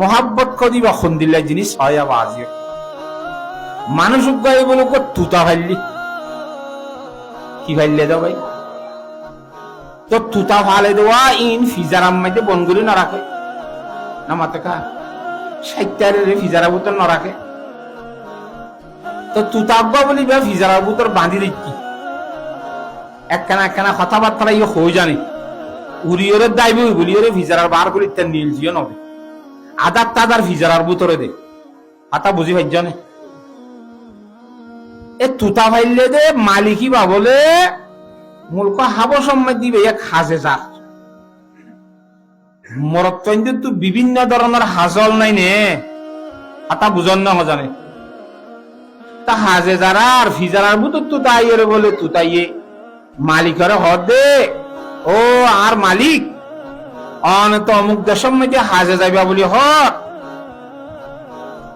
মোহাব্বত করি বা খন্দিল্লা জিনিস হয় আওয়াজ মানুষ গায়ে বলে তুতা ফাইলি কি ফাইলে দাও ভাই তো তুতা ফালে দেওয়া ইন ফিজারাম মাইতে বনগুলি না রাখে না মাতে কা সাইতারে ফিজারা বুতর না রাখে তো তুতাব্বা বলি বা ফিজারা বুতর বাঁধি দিচ্ছি একখানা কথাবার্তা ইয়ে হয়ে জানি উড়িয়রে দাইবে উড়িয়রে ফিজারার বার করি তার নীল জিও নবে আদার তাদার ফিজারার বুতরে দে আতা বুঝি ভাই জানে এ তুতা ফাইলে দে মালিকি বা বলে মূলক হাব সম্মান দিবে এক হাজে যার মরত তো বিভিন্ন ধরনের হাজল নাই নে আতা বুঝন না জানে তা হাজে যারা আর ফিজারার বুতর তুতাইয়ে বলে তুতাইয়ে মালিকের হদে ও আর মালিক অনত অমুক দেশের মধ্যে হাজে যাইবা বলি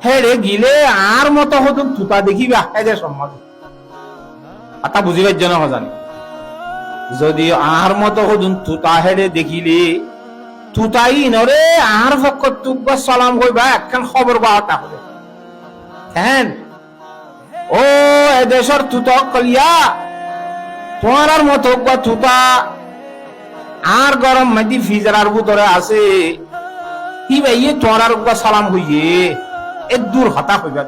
হেরে গিলে আর মতো হতুন তুতা দেখিবা এদের সম্মান আতা বুঝিবার জন্য জানি যদি আর মতো হতুন তুতা হেরে দেখিলে তুতাই নরে আর পক্ষ তুকবা সালাম হইবা একখান খবর বা তাহলে হ্যাঁ ও এদেশের তুতা কলিয়া তোমার মতো তুতা আর গরম মাটি ফিজারার ভিতরে আছে কি ভাই তোমার সালাম হইয়ে এ দূর হতা হইবা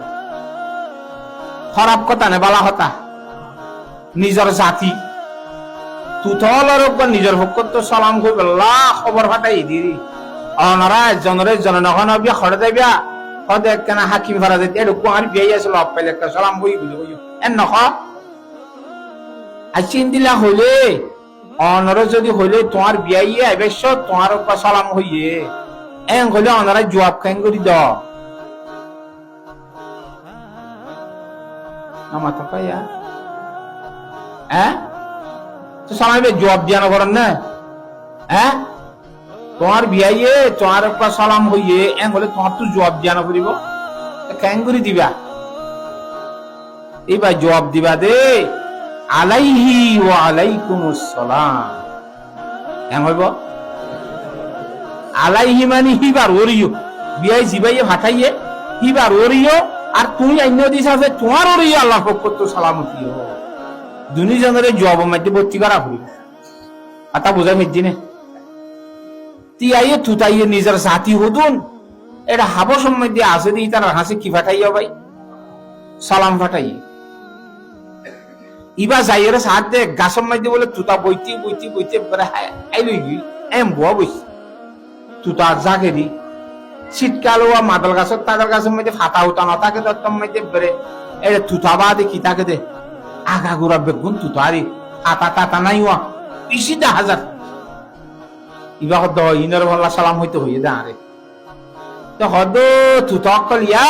খারাপ কথা নে বালা হতা নিজের জাতি তুতলর নিজের ভক্ত সালাম হইবে খবর ফাটাই দি অনারা জনরে জনগণ বিয়া খড়ে যাইবা হদে কেন হাকিম ফারা যেতে এরকম আর বিয়ে আসলো পাইলে একটা সালাম হই বুঝে এন নখ আইন দিলা হইলে অনর যদি হইলে তোমার বিয়াইয়ে আইবেশ তোমার সালাম হইয়ে এন হইলে অনারা জবাব খাইন করি দ মাথা পাইয়া তো সালামে জবাব দিয়া না করেন না তোমার বিয়াইয়ে তোমার সালাম হইয়ে এন হলে তোমার তো জবাব দিয়া না করিব খাইন করি দিবা এইবার জবাব দিবা দে আলাইহি ওয়া আলাইকুমুস সালাম এম হইব আলাইহি মানে হিবার ওরিও বিয়াই জিবাইয়ে ফাটাইয়ে হিবার ওরিও আর তুমি অন্য দিস আছে তোমার ওরিও আল্লাহ পক্ষ তো সালামতি হো দুনি জনের জব মধ্যে ভর্তি করা হইব আতা বুঝা ফেজি নে তিয়াইয়ে তুতাইয়ে নিজের জাতি হদুন এটা হাব সম্মধ্যে আছে দি তার হাসি কি ফাটাইয়া ভাই সালাম ফাটাইয়ে ইবা যাইয়ের সাথ দে গাছের মধ্যে বলে তুতা বইতে আইলই গি এম বুয়া বইছে তুতা জাগে দি শীতকাল ও মাদল গাছের তাদের গাছের মধ্যে ফাটা উতা না থাকে তোর মধ্যে বেড়ে এটা তুতা বাদে কি তাকে দে আগা গুড়া বেগুন তুতারি আতা তাতা নাই ওয়া বেশি 10,000 ইবা হদ ইনর বল্লা সালাম হইতে হইয়ে দে আরে তো হদ তুতা কলিয়া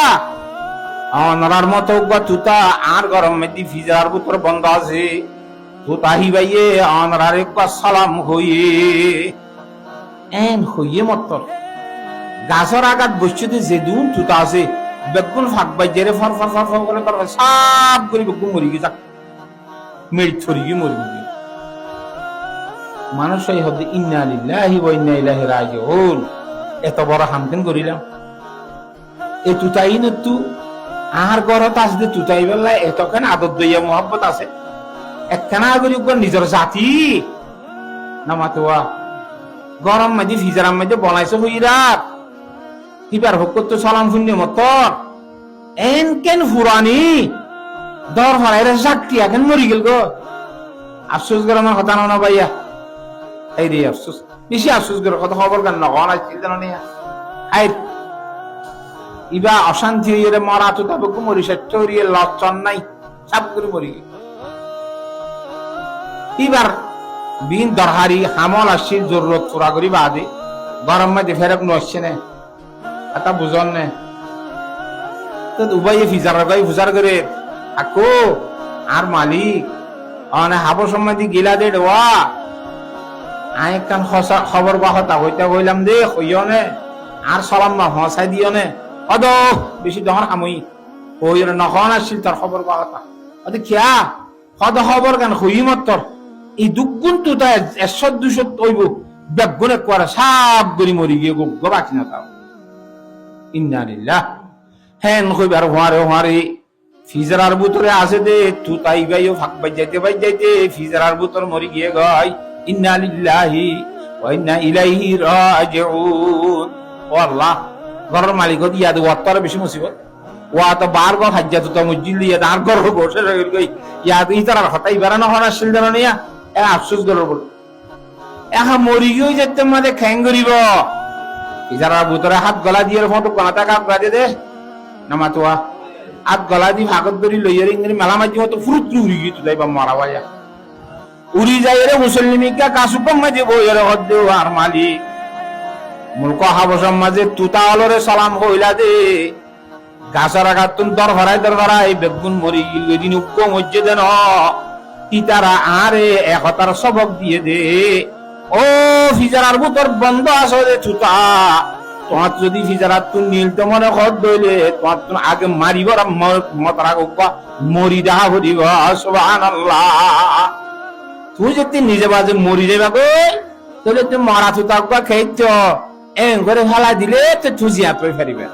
অনরার মতো তুতা আর গরম মেদি ফিজার ভিতর বন্ধ আছে তুতা হিবাইয়ে অনরার সালাম হইয়ে এন হইয়ে মত্তর গাছর আঘাত বসছে যে দুন তুতা আছে বেগুন ফাঁক বাইজে ফর ফর ফর ফর করে করবে সাপ করে বেগুন মরি গিয়ে যাক মেরি ছড়ি গিয়ে মরি গিয়ে মানুষ এই হতে ইন্না লিল্লাহি ওয়া ইন্না ইলাইহি রাজিউন এত বড় হামকেন করিলাম এ তুতাই না তু আর ঘরত আসতে তুতাই বেলা এতখান আদর দইয়া মোহাব্বত আছে একখানা করি নিজের জাতি নামাতোয়া গরম মাঝে ফিজারাম মাঝে বনাইছে হইরাত কিবার হক তো সালাম শূন্য মত এন কেন ফুরানি দর ফারাইরা জাগতি এখন মরি গেল গো আফসোস করে আমার কথা না ভাইয়া এই রে আফসোস বেশি আফসোস করে কথা খবর কেন না গন আসছিল জানো না আই ইবা অশান্তি হইরে মরা তো তবে মরি সত্যি লক্ষণ নাই সব করে মরি এবার বিন দরহারি হামল আসছে জরুরত পুরা করি বাদে গরম মধ্যে ফেরক নসছে না এটা বুঝন না তো উবাইয়ে ফিজার গাই ফুজার করে আকো আর মালিক অনে হাব সময় দি গিলা দে ওয়া আই কান খবর বাহতা হইতা কইলাম দে কইও নে আর সালাম না হসাই দিও নে অদ বেশি দহন আমই ওই নখন আসছিল তার খবর বাহতা অদ কিয়া হদ খবর গান হই মতর এই দুগুণ তো তা 100-200 হইব বেগুনে করে সাপ গরি মরি গিয়ে গো বাকি না তাও ইন্না লিল্লাহ হেন কইবার হওয়ারে ফিজরার ভিতরে আছে দে তুতাই গাইও ফাঁক যাইতে ফিজরার ভিতর মরি গিয়ে গয় ইন্না লিল্লাহি ওয়া ইন্না ইলাইহি রাজিউন। ও আল্লাহ, ঘরের মালিক দিয়া দে ওয়াত্তার বেশি মুসিবত ওয়া তো বার গো হাজ্জা তো মসজিদ লিয়া আর ঘর বসে গই ইয়া ইতার হতাই বেরানো হনা শিলদানো নিয়া এ আফসোস গরর বল এহা মরি গিয়ে যেতে মাঝে খ্যাং করিব ফিজরার ভিতরে হাত গলা দিয়ে ফটো কোনাটা কাপ গাজে দে নামাতোয়া হাত গলা দি ভাগত ধরি লইয়ার ইংরেজি মেলা মাঝি মতো ফুরুত উড়ি গিয়ে তুলাই বা মারা বাজা উড়ি যায় রে মুসলিমিকা কাসুকম মাঝে বইয়ের হদ্দে আর মালিক মুলক হাবসম মাঝে তুতা অলরে সালাম কইলা দে গাছার আঘাতুন দর ভরাই বেগুন মরি গিল দিন উক্ক মজ্জে দেন তিতারা আরে একতার সবক দিয়ে দে ও ফিজারার ভিতর বন্ধ আসো রে তুতা তোমার যদি ফিজারাত তুন নীল তো মনে হদ দইলে তোমার তুন আগে মারিব আর মতারা গোপা মরি দেখা হরিব সুবহানাল্লাহ। তুই যদি নিজে বাজে মরি যাবা কই তাহলে তুই মরা তুতা গোপা খাইছ এন করে ফেলা দিলে তো তুই জিয়া পেয়ে ফেরিবে।